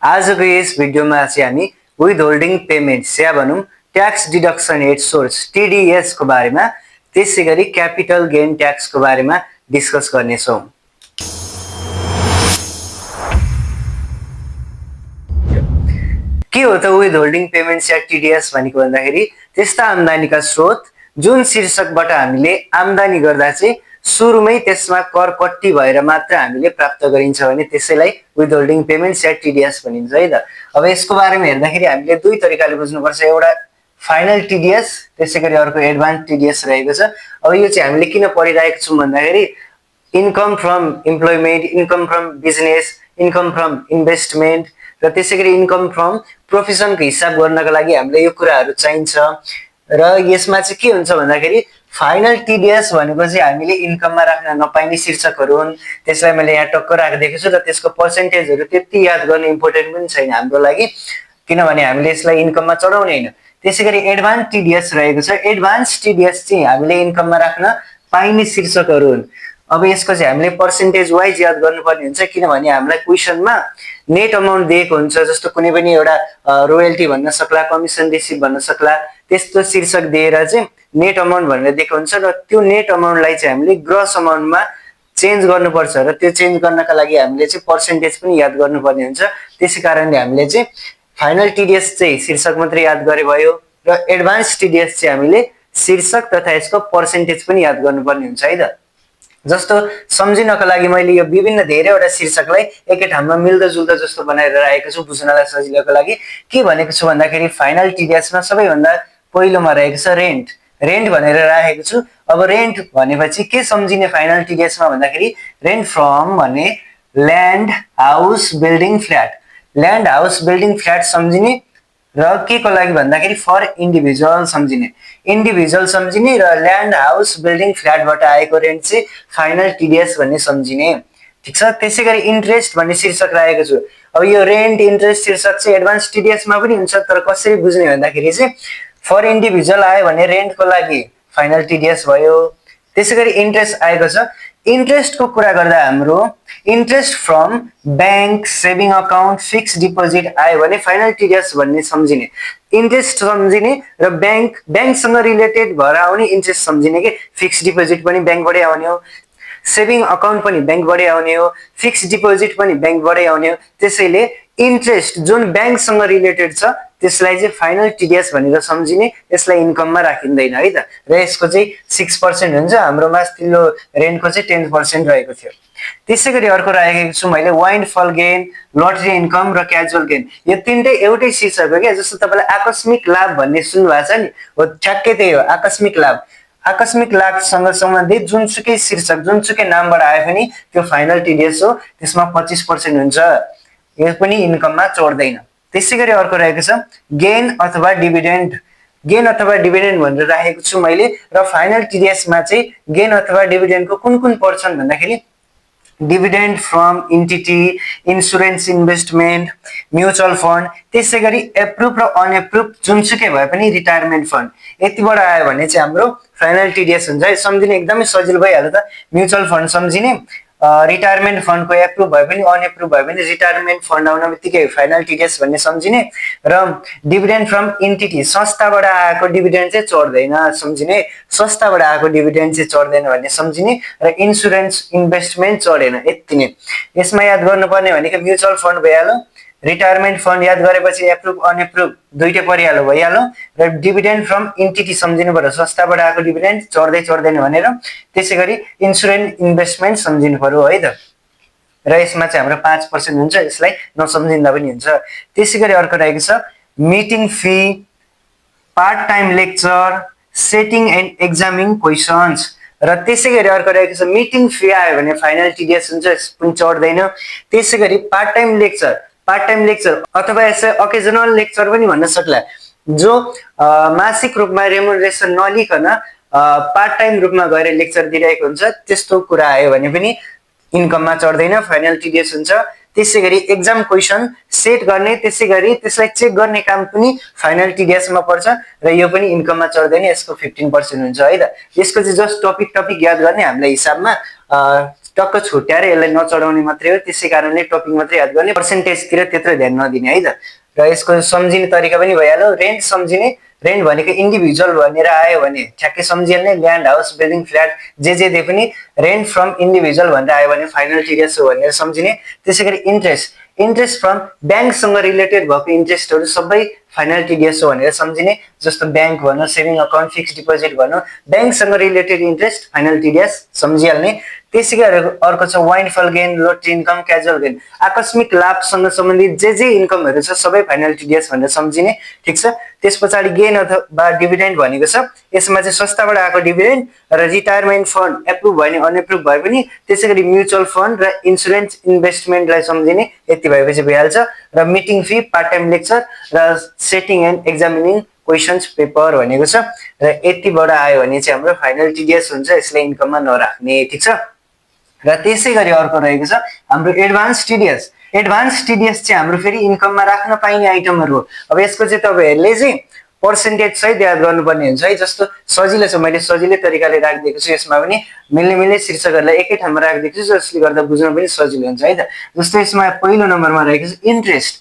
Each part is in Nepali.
आजको यस भिडियोमा चाहिँ हामी विथ होल्डिङ पेमेन्ट्स या भनौं tax deduction at source TDS को बारेमा त्यसैगरी क्यापिटल गेन ट्याक्स को बारेमा डिस्कस गर्नेछौं। के हो त with holding payments yeah TDS भनेको भन्दाखेरि त्यस्ता आम्दानीका स्रोत जुन शीर्षकबाट हामीले आम्दानी गर्दा चाहिँ सुरुमै त्यसमा कर कट्टी भएर मात्र हामीले प्राप्त गरिन्छ भने त्यसैलाई with holding payments yeah TDS भनिन्छ है त। अब यसको बारेमा हेर्दाखेरि हामीले दुई तरिकाले बुझ्नुपर्छ, एउटा फाइनल टीडीएस त्यसैगरी अर्को एडभान्स टीडीएस रहेको छ। अब यो चाहिँ हामीले किन पढिरहेको छौं भन्दाखेरि income from employment, income from business, income from investment र त्यसैगरी इन्कम फ्रम प्रोफेसनको हिसाब गर्नका लागि हामीले यो कुराहरू चाहिन्छ। र यसमा चाहिँ के हुन्छ भन्दाखेरि फाइनल टीडीएस भनेको चाहिँ हामीले इन्कममा राख्न नपाइने शीर्षकहरू हुन्। त्यसलाई मैले यहाँ टक्क राखिदिएको छु र त्यसको पर्सेन्टेजहरू त्यति याद गर्ने इम्पोर्टेन्ट पनि छैन हाम्रो लागि, किनभने हामीले यसलाई इन्कममा चढाउने हैन। त्यसैगरी एडभान्स टीडीएस रहेको छ। एडभान्स टीडीएस चाहिँ हामीले इन्कममा राख्न पाइने शीर्षकहरू हुन्। अब यसको चाहिँ हामीले पर्सेन्टेज वाइज याद गर्नुपर्ने हुन्छ, किनभने हामीलाई क्वेशनमा नेट अमाउन्ट दिएको हुन्छ, जस्तो कुनै पनि एउटा रोयल्टी भन्न सक्ला, कमिसन रिसिभ भन्न सक्ला, त्यस्तो शीर्षक दिएर चाहिँ नेट अमाउन्ट भनेर दिएको हुन्छ र त्यो नेट अमाउन्टलाई चाहिँ हामीले ग्रस अमाउन्टमा चेन्ज गर्नुपर्छ र त्यो चेन्ज गर्नका लागि हामीले चाहिँ पर्सेन्टेज पनि याद गर्नुपर्ने हुन्छ। त्यसैकारणले हामीले चाहिँ फाइनल टीडीएस चाहिँ शीर्षक मात्र याद गरे भयो र एडभान्स टीडीएस चाहिँ हामीले शीर्षक तथा यसको पर्सेन्टेज पनि याद गर्नुपर्ने हुन्छ है त। जस्तो सम्झिनका लागि मैले यो विभिन्न धेरैवटा शीर्षकलाई एकै ठाउँमा मिल्दोजुल्दो जस्तो बनाएर राखेको छु बुझ्नलाई सजिलोको लागि। के भनेको छु भन्दाखेरि फाइनल टीडीएसमा सबैभन्दा पहिलोमा रहेको छ रेन्ट। रेन्ट भनेर राखेको छु। अब रेन्ट भनेपछि के सम्झिने फाइनल टीडीएसमा भन्दाखेरि रेन्ट फ्रम भने land house building flat, land house building flat सम्झिने र के को लागि भन्दाखेरि फर इन्डिभिजुअल सम्झिने, इन्डिभिजुअल सम्झिने र ल्यान्ड हाउस बिल्डिङ फ्ल्याटबाट आएको रेन्ट चाहिँ फाइनल टीडीएस भन्ने सम्झिने। ठीक छ। त्यसैगरी इन्ट्रेस्ट भन्ने शीर्षक राखेको छु। अब यो रेन्ट इन्ट्रेस्ट शीर्षक चाहिँ एडभान्स टीडीएसमा पनि हुन्छ, तर कसरी बुझ्ने भन्दाखेरि चाहिँ फर इन्डिभिजुअल आयो भने रेन्टको लागि फाइनल टीडीएस भयो। त्यसैगरी इन्ट्रेस्ट आएको छ। इन्ट्रेस्टको कुरा गर्दा हाम्रो interest from bank, saving account, fix deposit आयो भने फाइनल टीडीएस भन्ने सम्झिने, इन्ट्रेस्ट सम्झिने र बैंकसँग रिलेटेड भएर आउने इन्ट्रेस्ट सम्झिने के फिक्स डिपोजिट पनि बैंकबाटै आउने हो, सेभिङ अकाउन्ट पनि बैंकबाटै आउने हो, फिक्स डिपोजिट पनि बैंकबाटै आउने हो। त्यसैले इन्ट्रेस्ट जुन बैंकसँग रिलेटेड छ त्यसलाई चाहिँ फाइनल टीडीएस भनेर सम्झिने, यसलाई इन्कममा राखिँदैन है त। र यसको चाहिँ 6% हुन्छ, हाम्रो माथिल्लो रेन्टको चाहिँ 10% रहेको थियो। त्यसैगरी अर्को राखेको छु मैले वाइन्डफल गेन, लटरी इन्कम र क्याजुअल गेन। यो तीनटै एउटै शीर्षक हो क्या। जस्तो तपाईलाई आकस्मिक लाभ भन्ने सुन्नुभएको छ नि, हो ठ्याक्कै त्यही हो आकस्मिक लाभ। आकस्मिक लाभसँग सम्बन्धित जुनसुकै शीर्षक जुनसुकै नामबाट आए पनि त्यो फाइनल टीडीएस हो, त्यसमा 25% हुन्छ, यो पनि इन्कममा चढ्दैन। त्यसैगरी अर्को रहेको छ गेन अथवा डिभिडेन्ड। गेन अथवा डिभिडेन्ड भनेर राखेको छु मैले र फाइनल टीडीएसमा चाहिँ गेन अथवा डिभिडेन्डको कुन कुन पर्छन् भन्दाखेरि dividend from entity, insurance investment, mutual fund, त्यसैगरी एप्रुभ र अनएप्रुभ जुनसुकै भए पनि रिटायरमेन्ट फन्ड, यतिबाट आयो भने चाहिँ हाम्रो फाइनल टीडीएस हुन्छ है। सम्झिने एकदमै सजिलो भइहाल्यो त। म्युचुअल फन्ड सम्झिने, रिटायरमेन्ट फन्डको एप्रुभ भए पनि अनएप्रुभ भए पनि रिटायरमेन्ट फन्ड आउन बित्तिकै फाइनल टीडीएस भन्ने सम्झिने र डिभिडेन्ड फ्रम इन्टिटी संस्थाबाट आएको डिभिडेन्ड चाहिँ चढ्दैन सम्झिने, संस्थाबाट आएको डिभिडेन्ड चाहिँ चढ्दैन भन्ने सम्झिने र इन्सुरेन्स इन्भेस्टमेन्ट चढेन, यति नै। यसमा याद गर्नुपर्ने भनेको म्युचुअल फन्ड भइहाल्यो, रिटायरमेन्ट फन्ड याद गरेपछि एप्रुभ अनएप्रुभ दुईटै परिहाल्यो भइहाल्यो र डिभिडेन्ड फ्रम इन्टिटी सम्झिनु पर्यो, संस्थाबाट आएको डिभिडेन्ड चढ्दैन भनेर। त्यसैगरी इन्सुरेन्स इन्भेस्टमेन्ट सम्झिनु पर्यो है त। र यसमा चाहिँ हाम्रो 5% हुन्छ, यसलाई नसम्झिँदा पनि हुन्छ। त्यसैगरी अर्को रहेको छ meeting fee, part time lecture, setting and examining questions र त्यसैगरी अर्को रहेको छ मिटिङ फी आयो भने फाइनल टीडीएस हुन्छ, यस पनि चढ्दैन। त्यसैगरी पार्ट टाइम लेक्चर अथवा यसै अकेजनल लेक्चर पनि भन्न सक्ला, जो मासिक रूपमा रेमुनरेसन नलिकन पार्ट टाइम रूपमा गएर लेक्चर दिइरहेको हुन्छ, त्यस्तो कुरा आयो भने पनि इन्कममा चढ्दैन, फाइनल टीडीएस हुन्छ। त्यसैगरी एक्जाम क्वेशन सेट गर्ने, त्यसैगरी त्यसलाई चेक गर्ने काम पनि फाइनल टीडीएसमा पर्छ र यो पनि इन्कममा चढ्दैन, यसको 15% हुन्छ है त। यसको चाहिँ जस्ट टपिक याद गर्ने हामीलाई हिसाबमा टक्क छुट्याएर यसलाई नचढाउने मात्रै हो, त्यसै कारणले टपिक मात्रै याद गर्ने, पर्सेन्टेजतिर त्यत्रो ध्यान नदिने है त। र यसको सम्झिने तरिका पनि भइहाल्यो। रेन्ट सम्झिने, रेन्ट भनेको इन्डिभिजुअल भनेर आयो भने ठ्याक्कै सम्झिहाल्ने, ल्यान्ड हाउस बिल्डिङ फ्ल्याट जे दे पनि रेन्ट फ्रम इन्डिभिजुअल भनेर आयो भने फाइनल टिडिएस हो भनेर सम्झिने। त्यसै गरी इन्ट्रेस्ट, इन्ट्रेस्ट फ्रम ब्याङ्कसँग रिलेटेड भएको इन्ट्रेस्टहरू सबै फाइनल टिडिएस हो भनेर सम्झिने। जस्तो ब्याङ्क भनौँ, सेभिङ अकाउन्ट, फिक्स डिपोजिट भनौँ, ब्याङ्कसँग रिलेटेड इन्ट्रेस्ट फाइनल टिडिएस सम्झिहाल्ने। त्यसै गरी अर्को छ windfall gain, lottery income, casual gain, आकस्मिक लाभसँग सम्बन्धित जे इन्कमहरू छ सबै फाइनल टिडिएस भनेर सम्झिने। ठिक छ। त्यस पछाडि गेन अथवा डिभिडेन्ड भनेको छ, यसमा चाहिँ संस्थाबाट आएको डिभिडेन्ड र रिटायरमेन्ट फन्ड एप्रुभ भयो भने अनएप्रुभ भए पनि, त्यसै गरी म्युचुअल फन्ड र इन्सुरेन्स इन्भेस्टमेन्टलाई सम्झिने। यति भएपछि भइहाल्छ। र meeting fee, part time lecture र सेटिङ एन्ड एक्जामिनिङ क्वेसन्स पेपर भनेको छ। र यतिबाट आयो भने चाहिँ हाम्रो फाइनल टिडिएस हुन्छ, यसलाई इन्कममा नराख्ने। ठिक छ। र त्यसै गरी अर्को रहेको छ हाम्रो एडभान्स टिडिएस। एडभान्स टिडिएस चाहिँ हाम्रो फेरि इन्कममा राख्न पाइने आइटमहरू हो। अब यसको चाहिँ तपाईँहरूले चाहिँ पर्सेन्टेज सहित याद गर्नुपर्ने हुन्छ है। जस्तो सजिलो छ, मैले सजिलै तरिकाले राखिदिएको छु। यसमा पनि मिल्ने शीर्षकहरूलाई एकै ठाउँमा राखिदिएको छु, जसले गर्दा बुझ्न पनि सजिलो हुन्छ है त। जस्तो यसमा पहिलो नम्बरमा रहेको छ इन्ट्रेस्ट।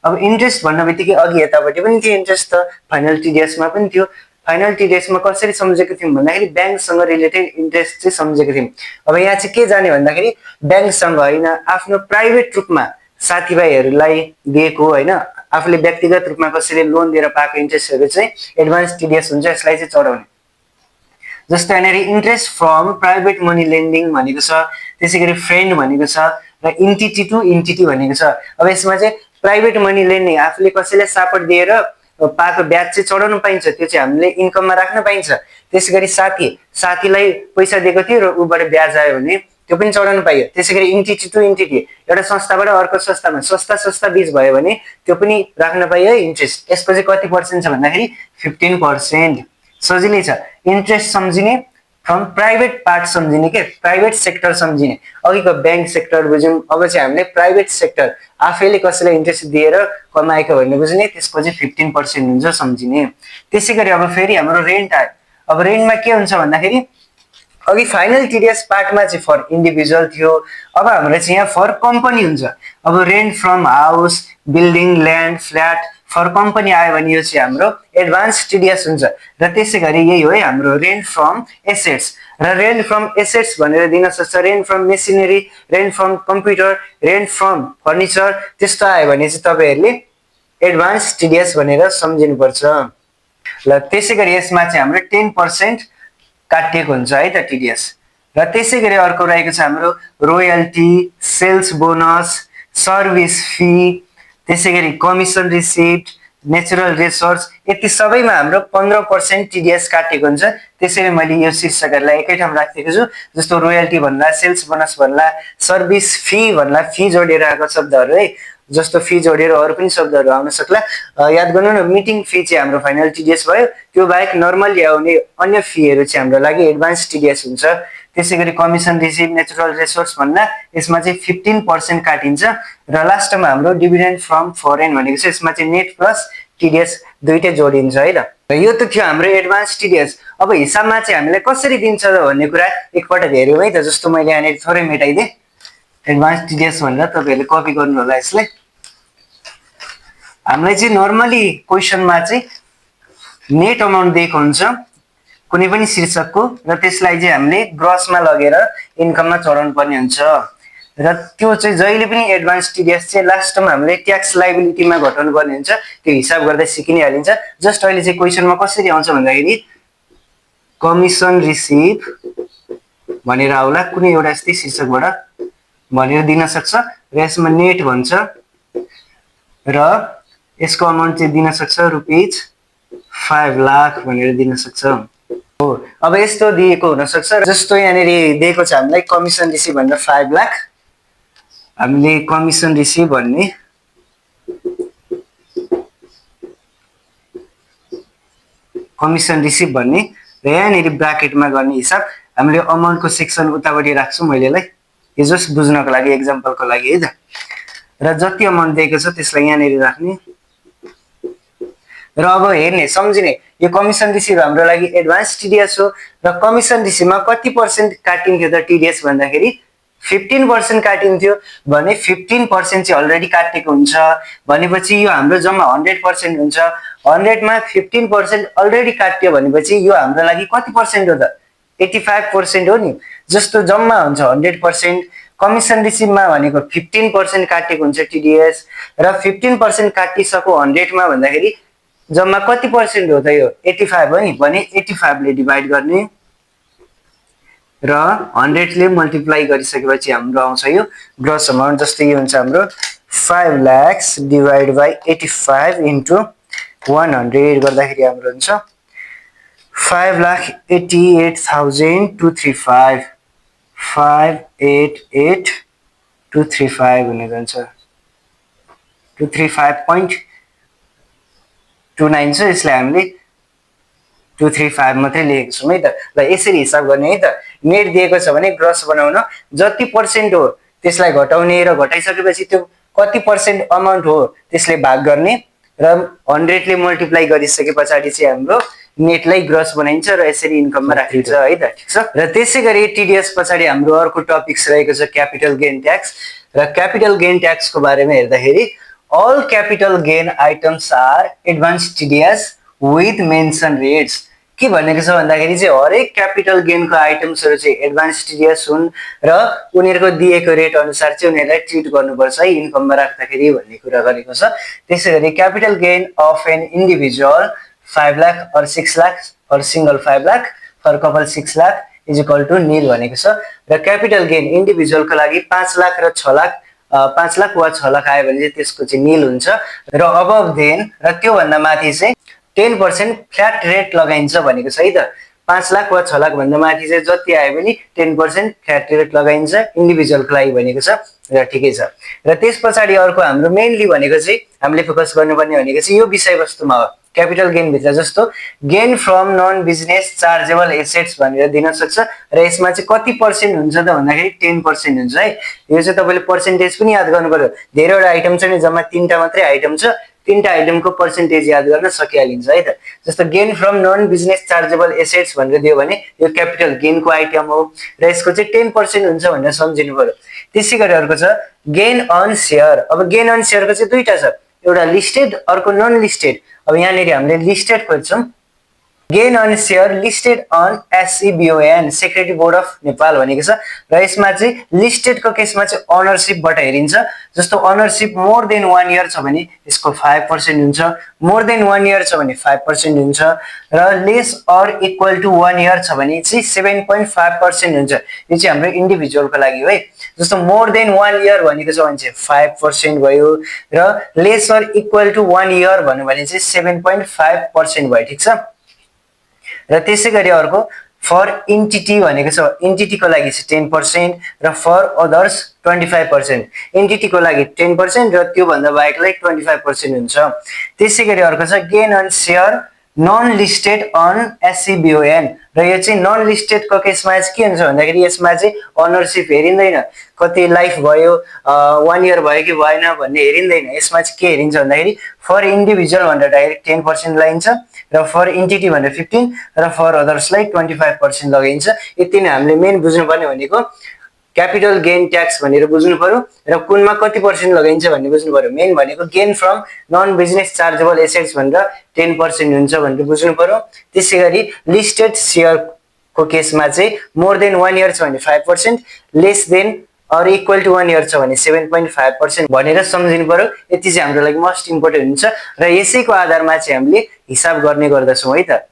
अब इन्ट्रेस्ट भन्ने बित्तिकै अघि यतापट्टि पनि थियो इन्ट्रेस्ट, त फाइनल टिडिएसमा पनि थियो। फाइनल टिडिएसमा कसरी सम्झेको थियौँ भन्दाखेरि ब्याङ्कसँग रिलेटेड इन्ट्रेस्ट चाहिँ सम्झेको थियौँ। अब यहाँ चाहिँ के जाने भन्दाखेरि ब्याङ्कसँग होइन, आफ्नो प्राइभेट रूपमा साथीभाइहरूलाई दिएको होइन, आफूले व्यक्तिगत रूपमा कसैले लोन दिएर पाएको इन्ट्रेस्टहरू चाहिँ एडभान्स टिडिएस हुन्छ, यसलाई चाहिँ चढाउने। जस्तो यहाँनिर interest from private money lending भनेको छ, त्यसै गरी फ्रेन्ड भनेको छ, र इन्टिटी टु इन्टिटी भनेको छ। अब यसमा चाहिँ प्राइभेट मनी लेन्डिङ आफूले कसैलाई सापट दिएर पाएको ब्याज चाहिँ चढाउनु पाइन्छ, त्यो चाहिँ हामीले इन्कममा राख्न पाइन्छ। त्यसै गरी साथीलाई पैसा दिएको थियो र ऊबाट ब्याज आयो भने त्यो पनि चढाउनु पाइयो। त्यसै गरी इन्टिटी टु इन्टिटी, एउटा संस्थाबाट अर्को संस्थामा संस्था बीच भयो भने त्यो पनि राख्न पाइयो है इन्ट्रेस्ट। यसको चाहिँ कति पर्सेन्ट छ भन्दाखेरि 15%। सजिलै छ। इन्ट्रेस्ट सम्झिने, फ्रम प्राइभेट पार्ट सम्झिने, के प्राइभेट सेक्टर सम्झिने। अघिको ब्याङ्क सेक्टर बुझ्यौँ, अब चाहिँ हामीले प्राइभेट सेक्टर आफैले कसैलाई इन्ट्रेस्ट दिएर कमाएको भन्ने बुझ्ने, त्यसको चाहिँ 15% हुन्छ सम्झिने। त्यसै गरी अब फेरि हाम्रो रेन्ट आयो। अब रेन्टमा के हुन्छ भन्दाखेरि अघि फाइनल टिडिएस पार्टमा चाहिँ फर इन्डिभिजुअल थियो, अब हाम्रो चाहिँ यहाँ फर कम्पनी हुन्छ। अब rent from house, building, land, flat for company आयो भने यो चाहिँ हाम्रो एडभान्स टिडिएस हुन्छ। र त्यसै गरी यही हो है हाम्रो रेन्ट फ्रम एसेट्स। र रेन्ट फ्रम एसेट्स भनेर दिन सक्छ, rent from machinery, rent from computer, rent from furniture, त्यस्तो आयो भने चाहिँ तपाईँहरूले एडभान्स टिडिएस भनेर सम्झिनुपर्छ। ल त्यसै गरी यसमा चाहिँ हाम्रो 10% काटिएको हुन्छ है त टिडिएस। र त्यसै गरी अर्को रहेको छ हाम्रो royalty, sales bonus, service fee, त्यसै गरी कमिसन रिसिप्ट, नेचुरल रिसोर्स, यति सबैमा हाम्रो 15% टिडिएस काटेको हुन्छ। त्यसैले मैले यो शीर्षकहरूलाई एकै ठाउँ राखिदिएको छु। जस्तो रोयल्टी भन्ला, सेल्स बोनस भन्ला, सर्भिस फी भन्ला, फी जोडेर आएको शब्दहरू है, जस्तो फी जोडेर अरू पनि शब्दहरू आउन सक्ला। याद गर्नु न, मिटिङ फी चाहिँ हाम्रो फाइनल टिडिएस भयो। त्यो बाहेक नर्मली आउने अन्य फीहरू चाहिँ हाम्रो लागि एडभान्स टिडिएस हुन्छ। त्यसै गरी कमिसन रिसिभ, नेचुरल रिसोर्स भन्दा यसमा चाहिँ 15% काटिन्छ। र लास्टमा हाम्रो डिभिडेन्ड फ्रम फरेन भनेको छ, यसमा चाहिँ नेट प्लस टिडिएस दुइटै जोडिन्छ है त। र यो त थियो हाम्रो एडभान्स टिडिएस। अब हिसाबमा चाहिँ हामीलाई कसरी दिन्छ भन्ने कुरा एकपल्ट हेऱ्यौँ है त। जस्तो मैले यहाँनिर थोरै मेटाइदिएँ एडभान्स टिडिएस भनेर, तपाईँहरूले कपी गर्नु होला यसलाई। हामीलाई चाहिँ नर्मली क्वेसनमा चाहिँ नेट अमाउन्ट दिएको हुन्छ कुनै पनि शीर्षकको, र त्यसलाई चाहिँ हामीले ग्रसमा लगेर इन्कममा चढाउनु पर्ने हुन्छ। र त्यो चाहिँ जहिले पनि एडभान्स टिडिएस चाहिँ लास्टमा हामीले ट्याक्स लाइबिलिटीमा घटाउनु पर्ने हुन्छ। त्यो हिसाब गर्दै सिकि नै हालिन्छ। जस्ट अहिले चाहिँ क्वेसनमा कसरी आउँछ भन्दाखेरि कमिसन रिसिभ भनेर आउला, कुनै एउटा यस्तै शीर्षकबाट भनेर दिन सक्छ। र यसमा नेट भन्छ र यसको अमाउन्ट चाहिँ दिन सक्छ ₹5 लाख भनेर दिन सक्छ हो। अब यस्तो दिएको हुन सक्छ। जस्तो यहाँनिर दिएको छ हामीलाई कमिसन रिसिभ भनेर 5 लाख, हामीले कमिसन रिसिभ भन्ने र यहाँनिर ब्राकेटमा गर्ने हिसाब हामीले अमाउन्टको सेक्सन उतापट्टि राख्छु मैले यसलाई, यो जस्ट बुझ्नको लागि, एक्जाम्पलको लागि है त। र जति अमाउन्ट दिएको छ त्यसलाई यहाँनिर राख्ने। र अब हेर्ने सम्झिने, यो कमिसन रिसिभ हाम्रो लागि एडभान्स टिडिएस हो। र कमिसन रिसिभमा कति पर्सेन्ट काटिन्थ्यो त टिडिएस भन्दाखेरि 15% काटिन्थ्यो भने 15% चाहिँ अलरेडी काटेको हुन्छ भनेपछि यो हाम्रो जम्मा 100% हुन्छ। 100 मा 15% अलरेडी काट्यो भनेपछि यो हाम्रो लागि कति पर्सेन्ट हो त 85% हो नि। जस्तो जम्मा हुन्छ 100%, कमिसन रिसिभमा भनेको 15% काटेको हुन्छ टिडीएस र 15% काटिसक्यो 100 मा भन्दाखेरि जम्मा कति पर्सेन्ट हो त यो 85 हो नि। भने 85 ले डिभाइड गर्ने र 100 ले मल्टिप्लाई गरिसकेपछि हाम्रो आउँछ यो ग्रस अमाउन्ट। जस्तै यो हुन्छ हाम्रो 5 लाख डिवाइड बाइ 85 इन्टु 100 गर्दाखेरि हाम्रो हुन्छ 5,88,235 588,235 हुने जान्छ। 235.29 छ, यसलाई हामीले 235 मात्रै लेखेको छौँ है त। ल यसरी हिसाब गर्ने है त। नेट दिएको छ भने ग्रस बनाउन जति पर्सेन्ट हो त्यसलाई घटाउने र घटाइसकेपछि त्यो कति पर्सेन्ट अमाउन्ट हो त्यसले भाग गर्ने र 100 ले मल्टिप्लाई गरिसके पछाडि चाहिँ हाम्रो नेटलाई ग्रस बनाइन्छ र यसरी इन्कममा राखिन्छ है त। ठिक छ। र त्यसै गरी टिडीएस पछाडि हाम्रो अर्को टपिक्स रहेको छ क्यापिटल गेन ट्याक्स। र क्यापिटल गेन ट्याक्सको बारेमा हेर्दाखेरि all capital gain items are advanced TDS with mention rates। के भनेको छ भन्दाखेरि चाहिँ हरेक क्यापिटल गेनको आइटम्सहरु चाहिँ एडभान्स टिडीएस हुन् र उनीहरुको दिएको रेट अनुसार चाहिँ उनीहरुलाई ट्रिट गर्नुपर्छ है इन्कममा राख्दाखेरि भन्ने कुरा गरेको छ। त्यसैगरी capital gain of an individual 5 lakh or 6 lakh or single 5 lakh for couple 6 lakh is equal to nil भनेको छ। र क्यापिटल गेन इन्डिभिजुअलको लागि 5 लाख र 6 लाख 5 लाख वा 6 लाख आयो भने चाहिँ त्यसको चाहिँ नील हुन्छ। र अबभ देन र त्यो भन्दा माथि चाहिँ 10% फ्ल्याट रेट लगाइन्छ भनेको छ है त। 5 लाख वा 6 लाख भन्दा माथि चाहिँ जति आयो भने 10% फ्ल्याट रेट लगाइन्छ इन्डिभिजुअलको लागि भनेको छ र ठिकै छ। र त्यसपछि अर्को हाम्रो मेनली भनेको चाहिँ हामीले फोकस गर्नुपर्ने भनेको चाहिँ यो विषयवस्तुमा हो। क्यापिटल गेन भित्र जस्तो gain from non business chargeable assets भनेर दिन सक्छ र यसमा चाहिँ कति पर्सेन्ट हुन्छ त भन्दाखेरि 10% हुन्छ है। यो चाहिँ तपाईले पर्सेन्टेज पनि याद गर्नु पर्यो। धेरैवटा आइटम छ नि, जम्मा 3टा मात्रै आइटम छ, 3टा आइटमको पर्सेन्टेज याद गर्न सकिहालिन्छ है त। जस्तो gain from non business chargeable assets भनेर दियो भने यो क्यापिटल गेनको आइटम हो र यसको चाहिँ 10% हुन्छ भनेर सम्झिनु पर्यो। त्यसैगरी अर्को छ गेन अन शेयर। अब गेन अन शेयरको चाहिँ दुईटा छ, एउटा लिस्टेड अर्को नन लिस्टेड। अब यहाँनेरि हामीले लिस्टेड खोज्छौं। Gain on share listed on SEBON secretary board of Nepal भनेको छ र यसमा चाहिँ लिस्टेडको केसमा चाहिँ ओनरशिपबाट हेरिन्छ। जस्तो ओनरशिप मोर देन 1 इयर छ भने यसको 5% हुन्छ, मोर देन 1 इयर छ भने 5% हुन्छ र less or equal to 1 year छ भने चाहिँ 7.5% हुन्छ। यो चाहिँ हाम्रो इन्डिभिजुअलको लागि हो है। जस्तो मोर देन 1 इयर भनेको छ भने चाहिँ 5% भयो र less or equal to 1 year भन्नु भने चाहिँ 7.5% भयो। ठिक छ। र त्यसैगरी अर्को फर इन्टिटी भनेको छ, इन्टिटीको लागि चाहिँ 10% र फर अदर्स 25%। इन्टिटीको लागि 10% र त्यो भन्दा बाहेकलाई 25% हुन्छ। त्यसैगरी अर्को छ gain on share non listed on SEBON र यो चाहिँ नन लिस्टेडको केसमा चाहिँ के हुन्छ भन्दाखेरि यसमा चाहिँ ओनरशिप हेरिँदैन, कति लाइफ भयो 1 इयर भयो कि भएन भन्ने हेरिँदैन। यसमा चाहिँ के हेरिन्छ भन्दाखेरि फर इन्डिभिजुअल भनेर डाइरेक्ट 10% लगाइन्छ र फर इन्टिटी भनेर 15 र फर अदर्सलाई 25% लगाइन्छ। यति नै हामीले मेन बुझ्नुपर्ने भनेको क्यापिटल गेन ट्याक्स भनेर बुझ्नु पर्यो र कुनमा कति पर्सेन्ट लगाइन्छ भन्ने बुझ्नु पर्यो। मेन भनेको gain from non business chargeable assets भनेर 10% हुन्छ भनेर बुझ्नु पर्यो। त्यसैगरी लिस्टेड शेयरको केसमा चाहिँ मोर देन 1 इयर छ भने 5%, less than or equal to 1 year छ भने 7.5% भनेर सम्झिनु पर्यो। यति चाहिँ हाम्रो लागि मोस्ट इम्पोर्टेन्ट हुन्छ र यसैको आधारमा चाहिँ हामीले हिसाब गर्ने गर्दछौँ है त।